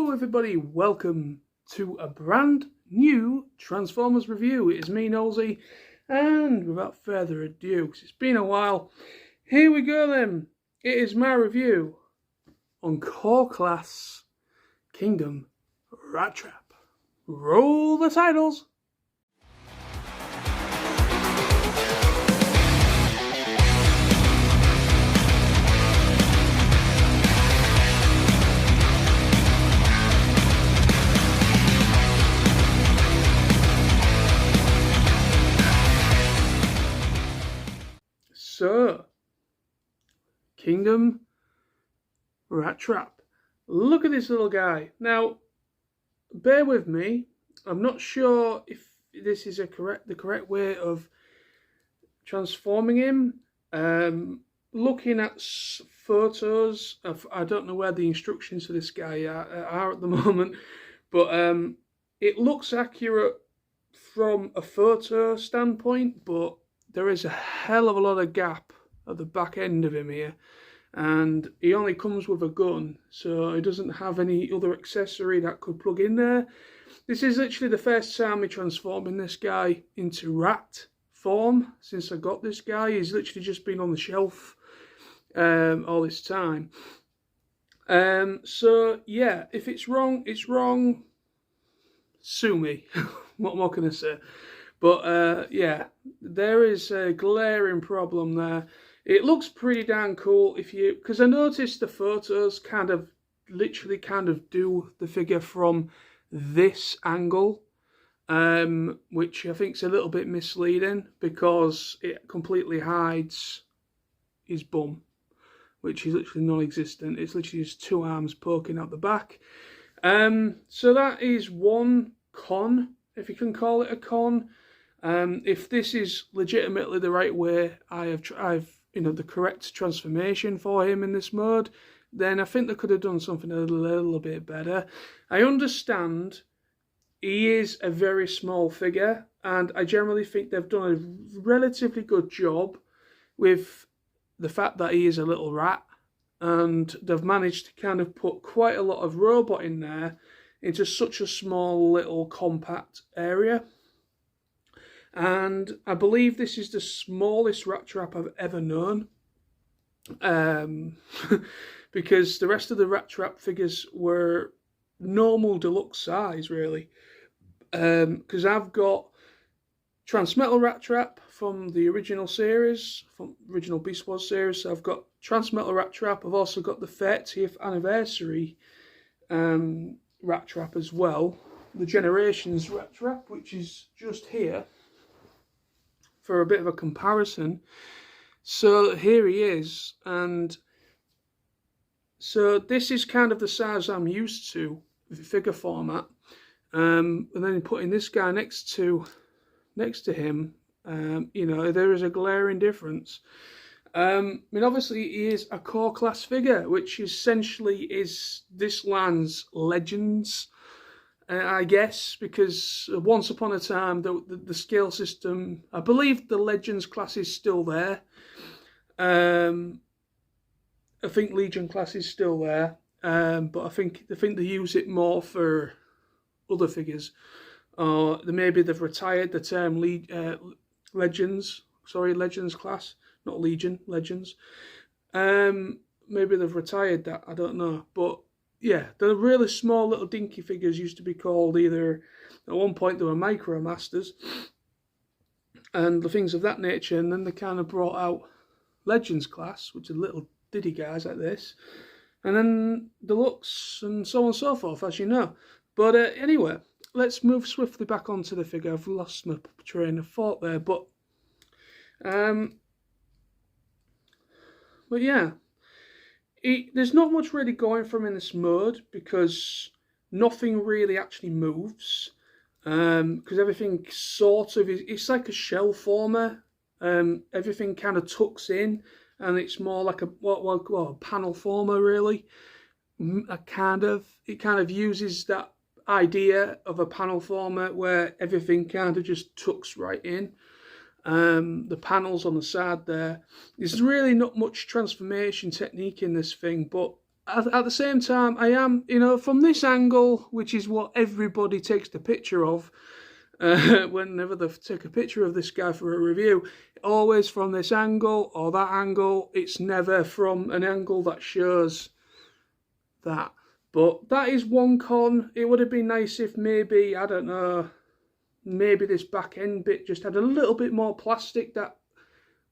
Hello everybody, welcome to a brand new Transformers review. It is me, Nosy, and without further ado, because it's been a while, here we go then. It is my review on Core Class Kingdom Rattrap. Roll the titles! So, Kingdom Rattrap. Look at this little guy. Now, bear with me. I'm not sure if this is the correct way of transforming him. Looking at photos, I don't know where the instructions for this guy are at the moment, but it looks accurate from a photo standpoint, but there is a hell of a lot of gap at the back end of him here, and he only comes with a gun, so he doesn't have any other accessory that could plug in there. This is literally the first time we're transforming this guy into rat form since I got this guy. He's literally just been on the shelf all this time. So yeah, if it's wrong, it's wrong. Sue me. What more can I say? But yeah, there is a glaring problem there. It looks pretty damn cool because I noticed the photos literally do the figure from this angle, which I think is a little bit misleading because it completely hides his bum, which is literally non-existent. It's literally just two arms poking out the back. So that is one con, if you can call it a con. If this is legitimately the right way, I've the correct transformation for him in this mode, then I think they could have done something a little bit better. I understand he is a very small figure, and I generally think they've done a relatively good job with the fact that he is a little rat, and they've managed to kind of put quite a lot of robot in there into such a small little compact area. And I believe this is the smallest Rattrap I've ever known, because the rest of the Rattrap figures were normal deluxe size, really. Because I've got Transmetal Rattrap from the original series, from original Beast Wars series. So I've got Transmetal Rattrap. I've also got the 30th anniversary Rattrap as well, the Generations Rattrap, which is just here for a bit of a comparison. So here he is, and so this is kind of the size I'm used to with figure format, and then putting this guy next to him, there is a glaring difference. I mean, obviously he is a core class figure, which essentially is this line's Legends, I guess, because once upon a time the scale system, I believe the Legends class is still there. I think Legion class is still there, but I think they use it more for other figures, or maybe they've retired the term Legends. Sorry, Legends class, not Legion, Legends. Maybe they've retired that. I don't know, but yeah, the really small little dinky figures used to be called either, at one point they were Micro Masters and the things of that nature, and then they kind of brought out Legends class, which are little diddy guys like this, and then Deluxe and so on and so forth, as you know. But anyway, let's move swiftly back onto the figure. I've lost my train of thought there, but yeah. There's not much really going for him in this mode because nothing really actually moves, because everything sort of it's like a shell former. Everything kind of tucks in, and it's more like a panel former, really. It kind of uses that idea of a panel former where everything kind of just tucks right in. The panels on the side there's really not much transformation technique in this thing, but at the same time, I am, you know, from this angle, which is what everybody takes the picture of, whenever they take a picture of this guy for a review, always from this angle or that angle. It's never from an angle that shows that. But that is one con. It would have been nice if maybe, I don't know, maybe this back end bit just had a little bit more plastic that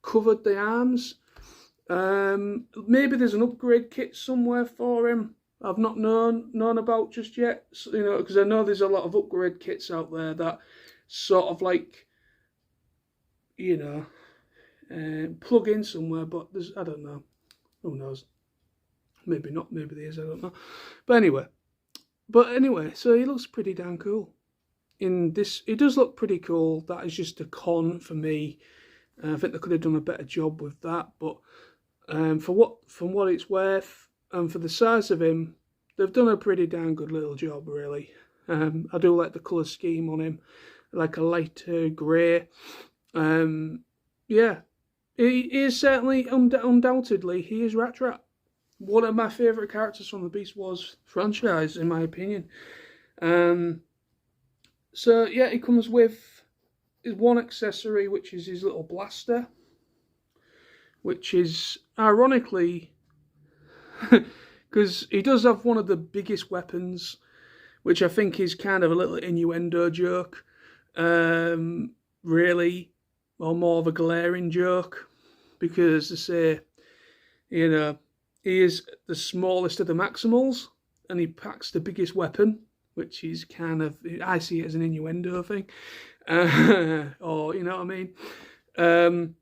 covered the arms. Maybe there's an upgrade kit somewhere for him I've not known about just yet, so, you know, because I know there's a lot of upgrade kits out there that sort of like, you know, plug in somewhere, but there's, I don't know, who knows, maybe not, maybe there is, I don't know, but anyway, so he looks pretty damn cool. In this, it does look pretty cool. That is just a con for me. I think they could have done a better job with that, but from what it's worth, and for the size of him, they've done a pretty damn good little job, really. I do like the colour scheme on him, like a lighter grey. Yeah, he is certainly, undoubtedly, he is Rattrap. One of my favourite characters from the Beast Wars franchise, in my opinion. So yeah, he comes with his one accessory, which is his little blaster, which is ironically, because he does have one of the biggest weapons, which I think is kind of a little innuendo joke, really, or more of a glaring joke, because they say, you know, he is the smallest of the Maximals, and he packs the biggest weapon, which is kind of, I see it as an innuendo thing, or, you know what I mean,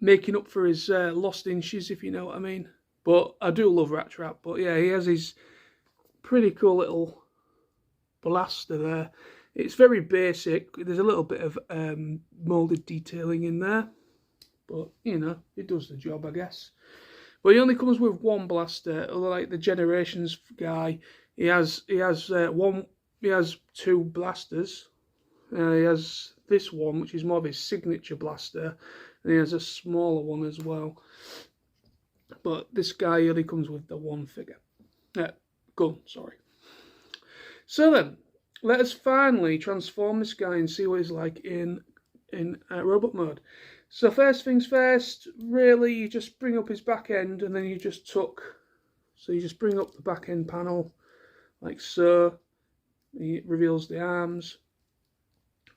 making up for his lost inches, if you know what I mean. But I do love Rattrap, but yeah, he has his pretty cool little blaster there. It's very basic. There's a little bit of moulded detailing in there, but, you know, it does the job, I guess. But he only comes with one blaster, like the Generations guy. He has two blasters. He has this one, which is more of his signature blaster, and he has a smaller one as well. But this guy only comes with the one figure. Gun, sorry. So then, let us finally transform this guy and see what he's like in robot mode. So first things first, really, you just bring up his back end, and then you just tuck. So you just bring up the back end panel, like so. It reveals the arms,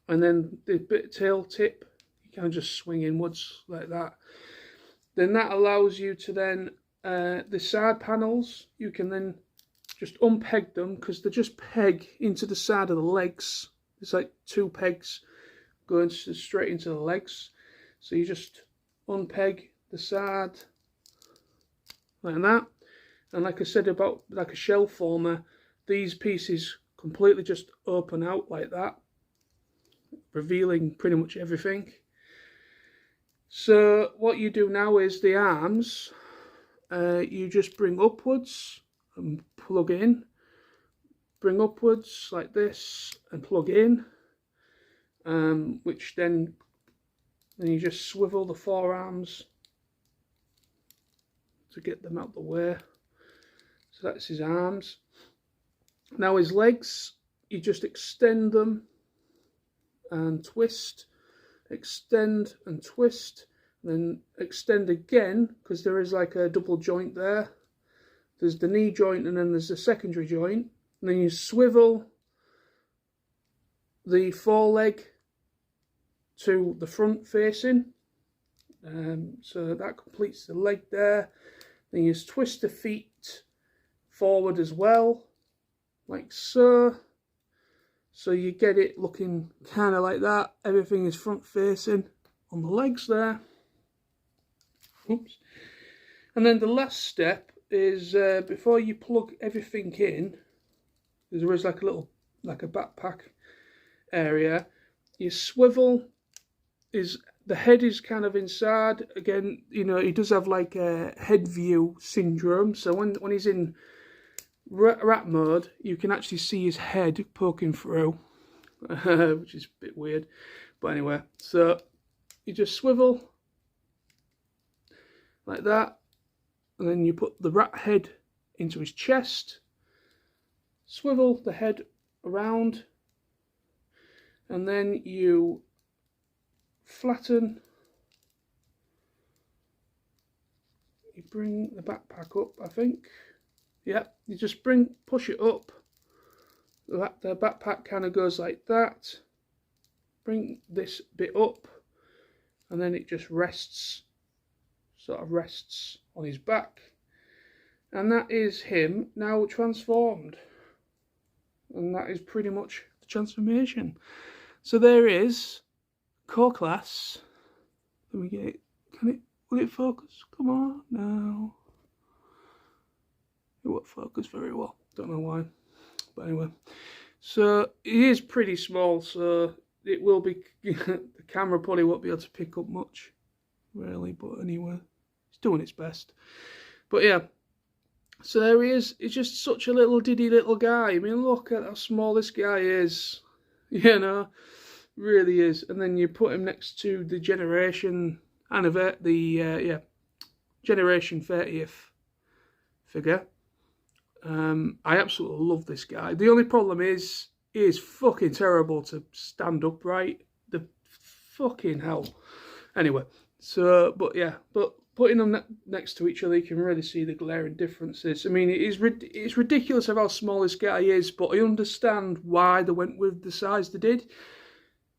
and then the bit of tail tip, you kind of just swing inwards like that. Then that allows you to then, the side panels, you can then just unpeg them, because they just peg into the side of the legs. It's like two pegs going straight into the legs. So you just unpeg the side like that. And like I said about like a shell former, these pieces completely just open out like that, revealing pretty much everything. So what you do now is the arms, you just bring upwards and plug in, bring upwards like this and plug in, which then you just swivel the forearms to get them out the way. So that's his arms. Now his legs, you just extend them and twist, extend and twist, then extend again, because there is like a double joint there. There's the knee joint and then there's the secondary joint. And then you swivel the foreleg to the front facing. So that completes the leg there. Then you just twist the feet forward as well, like so. So you get it looking kind of like that. Everything is front facing on the legs there. Oops. And then the last step is before you plug everything in, there is like a little, like a backpack area. You swivel, the head is kind of inside. Again, you know, he does have like a head view syndrome. So when he's in rat mode, you can actually see his head poking through, which is a bit weird. But anyway, so you just swivel like that, and then you put the rat head into his chest, swivel the head around, and then you flatten. You bring the backpack up, I think. Yeah, you just push it up. The backpack kind of goes like that. Bring this bit up, and then it just rests, sort of rests on his back. And that is him now transformed. And that is pretty much the transformation. So there is core class. Let me get it. Will it focus? Come on now. It won't focus very well. Don't know why. But anyway. So it is pretty small, so it will be the camera probably won't be able to pick up much. Really, but anyway. It's doing its best. But yeah. So there he is. He's just such a little diddy little guy. I mean, look at how small this guy is. You know, really is. And then you put him next to the Generation Generation 30th figure. I absolutely love this guy. The only problem is he is fucking terrible to stand upright. The fucking hell. Anyway, so but putting them next to each other, you can really see the glaring differences. I mean, it's ridiculous of how small this guy is, but I understand why they went with the size they did,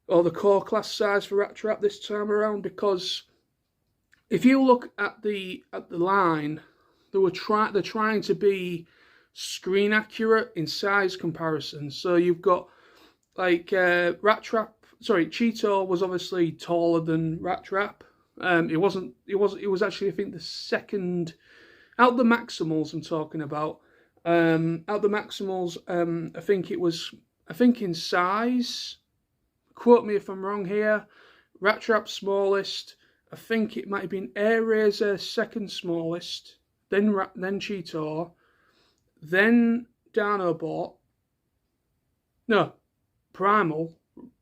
or the core class size for Rattrap this time around. Because if you look at the line, they're trying to be screen accurate in size comparison. So you've got like Cheetor was obviously taller than Rattrap. It was actually, I think, the second out the Maximals I'm talking about. Out the Maximals, I think in size, quote me if I'm wrong here, Rattrap's smallest. I think it might have been Airazor second smallest, then Cheetor, then Dinobot, no, Primal,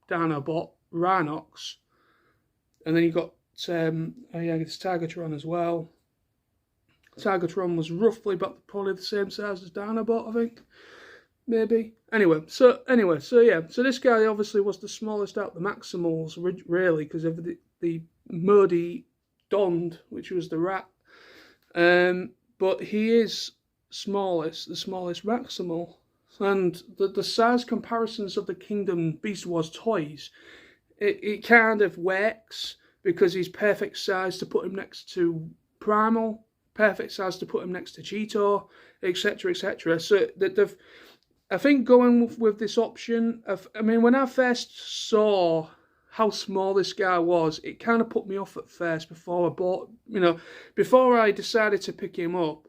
Dinobot, Rhinox, and then you got it's Tigertron as well. Tigertron was roughly about probably the same size as Dinobot, I think, maybe. Anyway, so yeah, so this guy obviously was the smallest out of the Maximals, really, because of the muddy Dond, which was the rat. But he is the smallest Maximal, and the size comparisons of the Kingdom Beast Wars toys, it kind of works. Because he's perfect size to put him next to Primal, perfect size to put him next to Cheetor, etc., etc. So I think going with this option, I mean, when I first saw how small this guy was, it kind of put me off at first before before I decided to pick him up.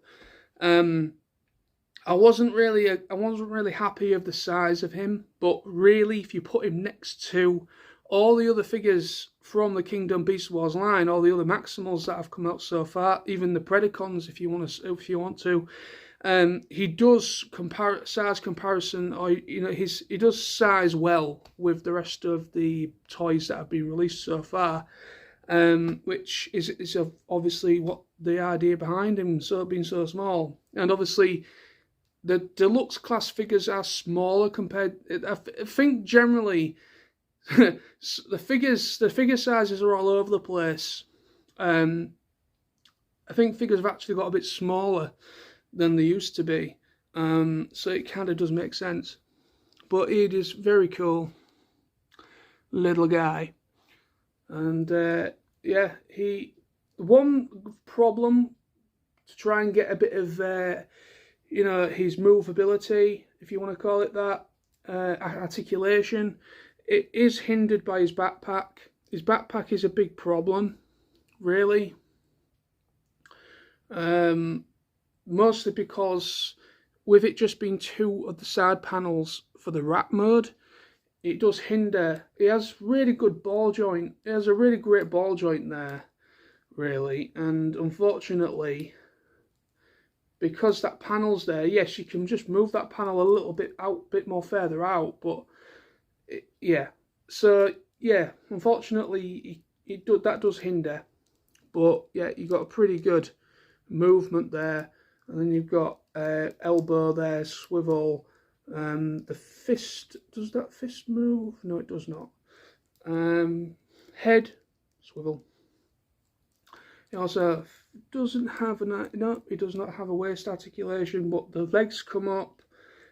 I wasn't really happy of the size of him, but really, if you put him next to all the other figures from the Kingdom Beast Wars line, all the other Maximals that have come out so far, even the Predacons, if you want to, he does size comparison, or he does size well with the rest of the toys that have been released so far, which is obviously what the idea behind him being so small. And obviously, the deluxe class figures are smaller compared. I think generally. the figure sizes are all over the place. I think figures have actually got a bit smaller than they used to be, so it kind of does make sense. But it is very cool little guy, and one problem to try and get a bit of his movability, if you want to call it that, articulation. It is hindered by his backpack. His backpack is a big problem, really. Mostly because with it just being two of the side panels for the rat mode, it does hinder. He has really good ball joint. He has a really great ball joint there, really. And unfortunately, because that panel's there, yes, you can just move that panel a little bit more further out, but unfortunately that does hinder. But yeah, you've got a pretty good movement there, and then you've got elbow there, swivel. The fist, does that fist move? No, it does not. Head, swivel. He also doesn't have he does not have a waist articulation, but the legs come up.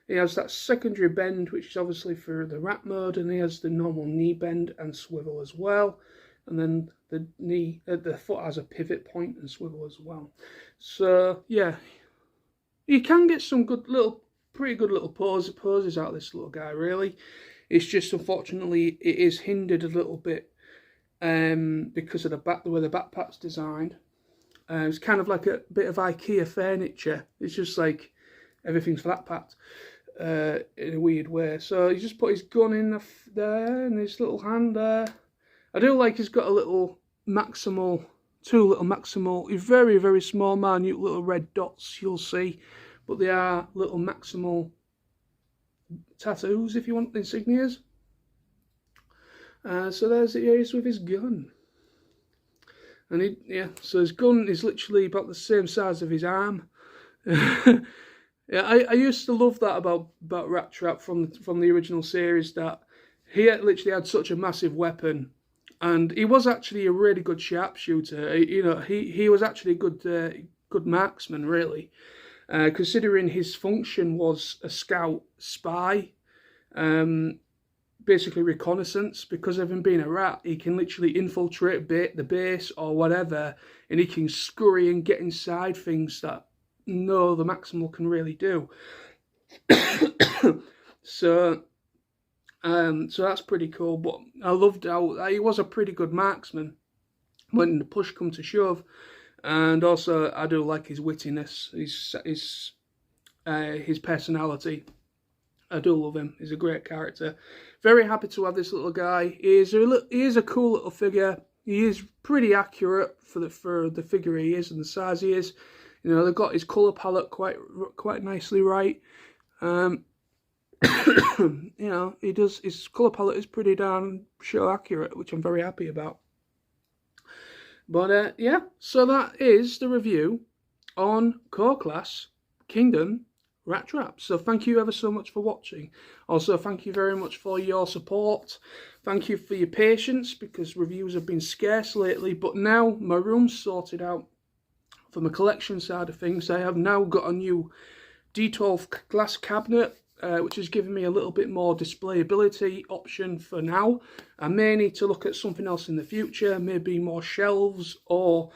He has that secondary bend, which is obviously for the rat mode, and he has the normal knee bend and swivel as well. And then the foot has a pivot point and swivel as well. So yeah, you can get some pretty good little poses out of this little guy. Really, it's just unfortunately it is hindered a little bit because of the way the backpack's designed. It's kind of like a bit of IKEA furniture. It's just like everything's flat packed in a weird way. So he just put his gun in there and his little hand there. I do like he's got a little maximal, two little maximal, very, very small, minute little red dots you'll see. But they are little maximal tattoos, if you want, insignias. So there's it, he is with his gun. And so his gun is literally about the same size of his arm. Yeah, I used to love that about Rattrap from the original series, that he literally had such a massive weapon, and he was actually a really good sharpshooter. You know, he was actually a good marksman, really, considering his function was a scout spy, basically reconnaissance. Because of him being a rat, he can literally infiltrate the base or whatever, and he can scurry and get inside things that no the Maximal can really do. So that's pretty cool. But I loved how he was a pretty good marksman when the push come to shove, and also I do like his wittiness, his personality. I do love him. He's a great character. Very happy to have this little guy. He is a cool little figure. He is pretty accurate for the figure he is and the size he is. You know, they've got his colour palette quite nicely right. You know, his colour palette is pretty darn show accurate, which I'm very happy about. But yeah, so that is the review on Core Class Kingdom Rattrap. So thank you ever so much for watching. Also, thank you very much for your support. Thank you for your patience, because reviews have been scarce lately. But now my room's sorted out for my collection side of things. I have now got a new D12 glass cabinet, which has given me a little bit more displayability option for now. I may need to look at something else in the future, maybe more shelves, or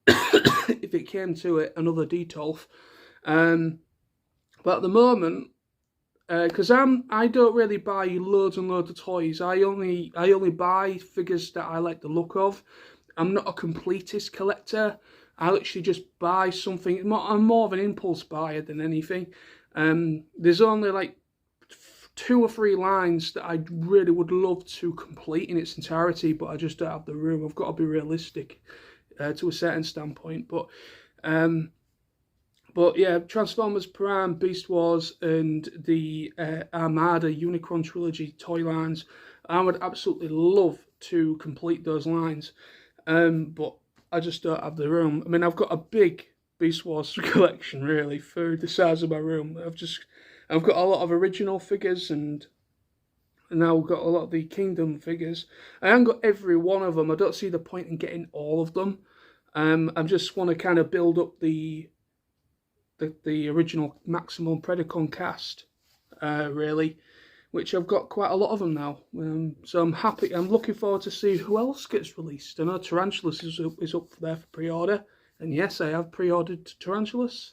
if it came to it, another D12. But at the moment, because I don't really buy loads and loads of toys. I only buy figures that I like the look of. I'm not a completist collector. I literally just buy something. I'm more of an impulse buyer than anything. There's only like 2 or 3 lines that I really would love to complete in its entirety, but I just don't have the room. I've got to be realistic to a certain standpoint. But yeah, Transformers Prime, Beast Wars, and the Armada Unicron Trilogy toy lines, I would absolutely love to complete those lines. But I just don't have the room. I mean, I've got a big Beast Wars collection, really, for the size of my room. I've got a lot of original figures, and now I've got a lot of the Kingdom figures. I haven't got every one of them. I don't see the point in getting all of them. I just want to kind of build up the original Maximum Predacon cast, really, which I've got quite a lot of them now. So I'm happy. I'm looking forward to see who else gets released. I know Tarantulas is up there for pre-order, and yes, I have pre-ordered Tarantulas.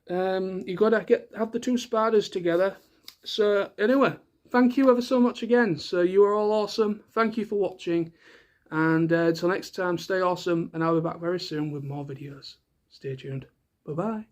You got to have the 2 spiders together. So anyway, thank you ever so much again. So you are all awesome. Thank you for watching, and until next time, stay awesome, and I'll be back very soon with more videos. Stay tuned. Bye bye.